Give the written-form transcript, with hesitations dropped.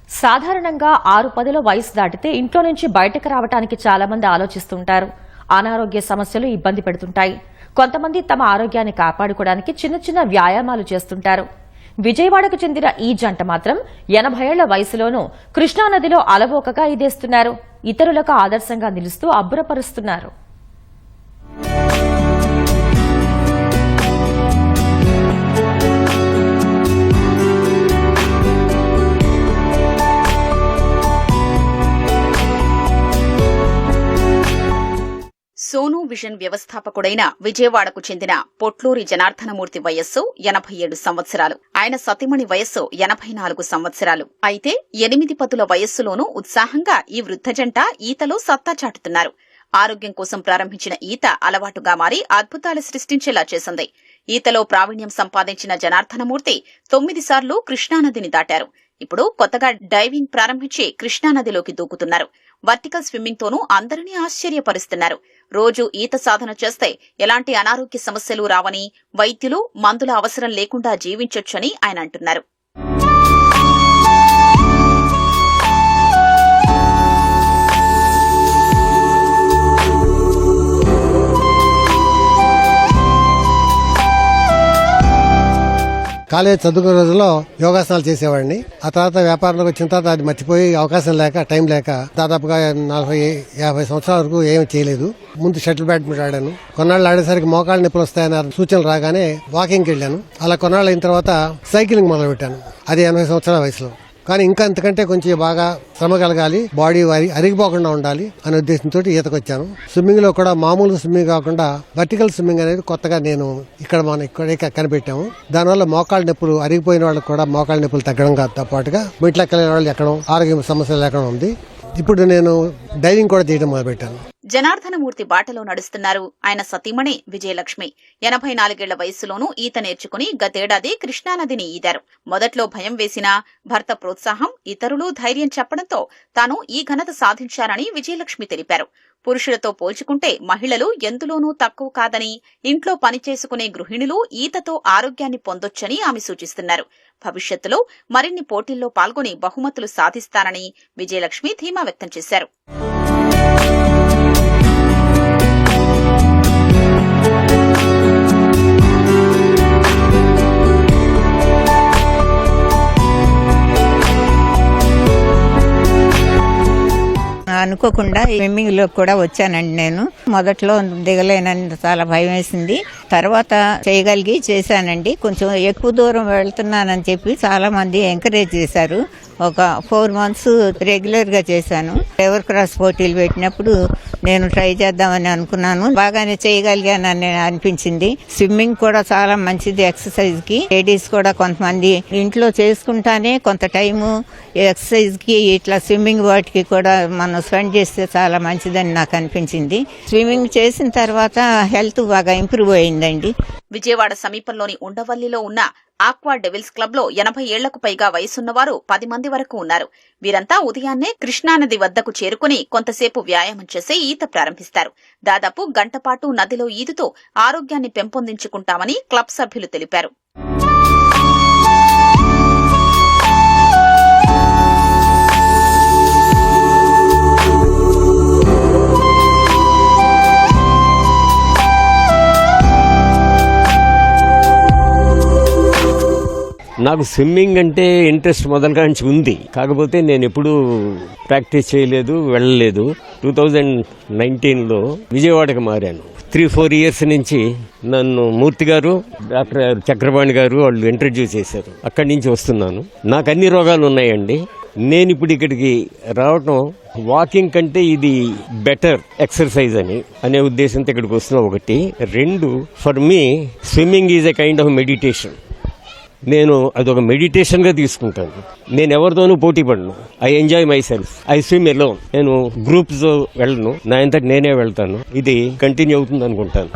సాధారణంగా 6-10 వయసు దాటితే ఇంట్లో నుంచి బయటకు రావడానికి చాలా మంది ఆలోచిస్తుంటారు. అనారోగ్య సమస్యలు ఇబ్బంది పెడుతుంటాయి. కొంతమంది తమ ఆరోగ్యాన్ని కాపాడుకోవడానికి చిన్న చిన్న వ్యాయామాలు చేస్తుంటారు. విజయవాడకు చెందిన ఈ జంట మాత్రం 80 ఏళ్ల వయసులోనూ కృష్ణానదిలో అలవోకగా ఈదేస్తున్నారు. ఇతరులకు ఆదర్శంగా నిలుస్తూ అబ్బురపరుస్తున్నారు. సోనూ విజన్ వ్యవస్థాపకుడైన విజయవాడకు చెందిన పొట్లూరి జనార్దనమూర్తి వయస్సు 87 సంవత్సరాలు. ఆయన సతీమణి వయస్సు 84 సంవత్సరాలు. అయితే 8 పతుల వయస్సులోనూ ఉత్సాహంగా ఈ వృద్ధ జంట ఈతలో సత్తా చాటుతున్నారు. ఆరోగ్యం కోసం ప్రారంభించిన ఈత అలవాటుగా మారి అద్భుతాలు సృష్టించేలా చేసింది. ఈతలో ప్రావీణ్యం సంపాదించిన జనార్దనమూర్తి 9 సార్లు కృష్ణానదిని దాటారు. ఇప్పుడు కొత్తగా డైవింగ్ ప్రారంభించి కృష్ణానదిలోకి దూకుతున్నారు. వర్టికల్ స్విమ్మింగ్ తోనూ అందరినీ ఆశ్చర్యపరుస్తున్నారు. రోజు ఈత సాధన చేస్తే ఎలాంటి అనారోగ్య సమస్యలు రావని, వైద్యులు మందుల అవసరం లేకుండా జీవించొచ్చని ఆయన అంటున్నారు. కాలేజ్ చదువుకునే రోజుల్లో యోగాసనాలు చేసేవాడిని. ఆ తర్వాత వ్యాపారంలోకి వచ్చిన తర్వాత అది మర్చిపోయి అవకాశం లేక, టైం లేక దాదాపుగా 40-50 సంవత్సరాల వరకు ఏమీ చేయలేదు. ముందు షటిల్ బ్యాడ్మింటన్ ఆడాను. కొన్నాళ్ళు ఆడేసరికి మోకాళ్ళ నొప్పులు వస్తాయన్న సూచనలు రాగానే వాకింగ్కి వెళ్ళాను. అలా కొన్నాళ్ళు అయిన తర్వాత సైక్లింగ్ మొదలు పెట్టాను. అది 80 సంవత్సరాల వయసులో. కానీ ఇంకా అంతకంటే కొంచెం బాగా శ్రమ కలగాలి, బాడీ అరిగిపోకుండా ఉండాలి అనే ఉద్దేశంతో ఈతకు వచ్చాను. స్విమ్మింగ్ లో కూడా మామూలు స్విమ్మింగ్ కాకుండా వర్టికల్ స్విమ్మింగ్ అనేది కొత్తగా నేను ఇక్కడ కనిపెట్టాము. దానివల్ల మోకాళ్ళ నొప్పులు అరిగిపోయిన వాళ్ళకి కూడా మోకాళ్ళ నొప్పులు తగ్గడంతో పాటుగా మెట్లెక్కలేని వాళ్ళు ఎక్కడం, ఆరోగ్య సమస్యలు లేకుండా ఉంది. ఇప్పుడు నేను డైవింగ్ కూడా చేయడం మొదలుపెట్టాను. జనార్దనమూర్తి బాటలో నడుస్తున్నారు ఆయన సతీమణి విజయలక్ష్మి. 84 ఏళ్ల వయస్సులోనూ ఈత నేర్చుకుని గతేడాది కృష్ణానదిని ఈదారు. మొదట్లో భయం వేసినా భర్త ప్రోత్సాహం, ఇతరులు ధైర్యం చెప్పడంతో తాను ఈ ఘనత సాధించారని విజయలక్ష్మి తెలిపారు. పురుషులతో పోల్చుకుంటే మహిళలు ఎందులోనూ తక్కువ కాదని, ఇంట్లో పనిచేసుకునే గృహిణులు ఈతతో ఆరోగ్యాన్ని పొందొచ్చని ఆమె సూచిస్తున్నారు. భవిష్యత్తులో మరిన్ని పోటీల్లో పాల్గొని బహుమతులు సాధిస్తానని విజయలక్ష్మి ధీమా వ్యక్తం చేశారు. అనుకోకుండా స్విమ్మింగ్ లో కూడా వచ్చానండి. నేను మొదట్లో దిగలేనంత చాలా భయం వేసింది. తర్వాత చేయగలిగి చేశానండి. కొంచెం ఎక్కువ దూరం వెళ్తున్నానని చెప్పి చాలా మంది ఎంకరేజ్ చేశారు. ఒక 4 months రెగ్యులర్ గా చేశాను. ఎవర్ క్రాస్ పోటీలు పెట్టినప్పుడు నేను ట్రై చేద్దామని అనుకున్నాను. బాగానే చేయగలిగానని అనిపించింది. స్విమ్మింగ్ కూడా చాలా మంచిది ఎక్సర్సైజ్ కి. లేడీస్ కూడా కొంతమంది ఇంట్లో చేసుకుంటానే కొంత టైము ఎక్సర్సైజ్ కి ఇట్లా స్విమ్మింగ్ వాటికి కూడా మనం స్పెండ్ చేస్తే చాలా మంచిదని నాకు అనిపించింది. స్విమ్మింగ్ చేసిన తర్వాత హెల్త్ బాగా ఇంప్రూవ్ అయిందండి. విజయవాడ సమీపంలోని ఉండవల్లిలో ఉన్న ఆక్వా డెవిల్స్ క్లబ్ లో 80 ఏళ్లకు పైగా వయసున్నవారు 10 మంది వరకు ఉన్నారు. వీరంతా ఉదయాన్నే కృష్ణానది వద్దకు చేరుకుని కొంతసేపు వ్యాయామం చేసి ఈత ప్రారంభిస్తారు. దాదాపు గంట పాటు నదిలో ఈదుతూ ఆరోగ్యాన్ని పెంపొందించుకుంటామని క్లబ్ సభ్యులు తెలిపారు. నాకు స్విమ్మింగ్ అంటే ఇంట్రెస్ట్ మొదలుగా నుంచి ఉంది. కాకపోతే నేను ఎప్పుడూ ప్రాక్టీస్ చేయలేదు, వెళ్ళలేదు. 2019లో విజయవాడకు మారాను. 3-4 years నుంచి నన్ను మూర్తి గారు, డాక్టర్ చక్రపాణి గారు వాళ్ళు ఇంట్రడ్యూస్ చేశారు. అక్కడి నుంచి వస్తున్నాను. నాకు అన్ని రోగాలు ఉన్నాయండి. నేను ఇప్పుడు ఇక్కడికి రావటం వాకింగ్ కంటే ఇది బెటర్ ఎక్సర్సైజ్ అనే ఉద్దేశంతో ఇక్కడికి వస్తున్నా. 1. 2, for me swimming is a kind of meditation. నేను అదొక మెడిటేషన్ గా తీసుకుంటాను. నేను ఎవరితోనూ పోటీ పడను. I enjoy myself. I swim alone. నేను గ్రూప్స్ వెళ్ళను. నా అంతటి నేనే వెళ్తాను. ఇది కంటిన్యూ అవుతుంది అనుకుంటాను.